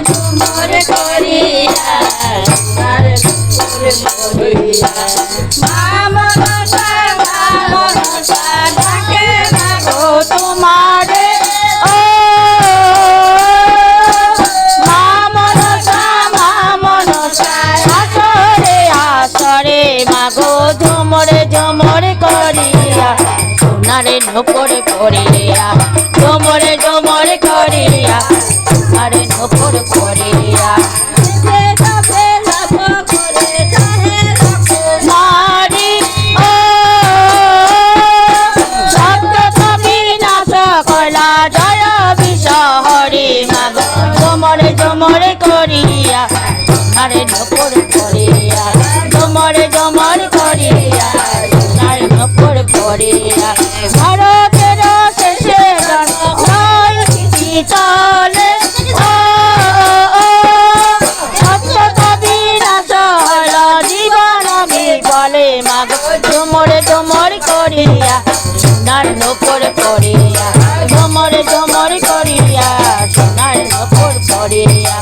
ঝুমর করিয়া সোনার ঝুমর করিয়া মা মনসা ডাকে মাগো তোমারে ও মা মনসা আসরে আসরে মাগো ঝুমর ঝুমর করিয়া সোনারে নূপুর পরিয়া ঝুমর ঝুমর করিয়া সোনারে নূপুর পরিয়া মারি ও শব্দ কবি নাশ কলা জয় বিশহরি মাগো ঝুমর ঝুমর করিয়া সোনারে নূপুর পরিয়া ঝুমর ঝুমর করিয়া সোনারে নূপুর পরিয়া ভারতের শেষে চলে সত্য কবি নাশ হল জীবন বিফলে মাগো ঝুমর ঝুমর করিয়া সোনার নূপুর পরিয়া ঝুমর ঝুমর করিয়া সোনার নূপুর পরিয়া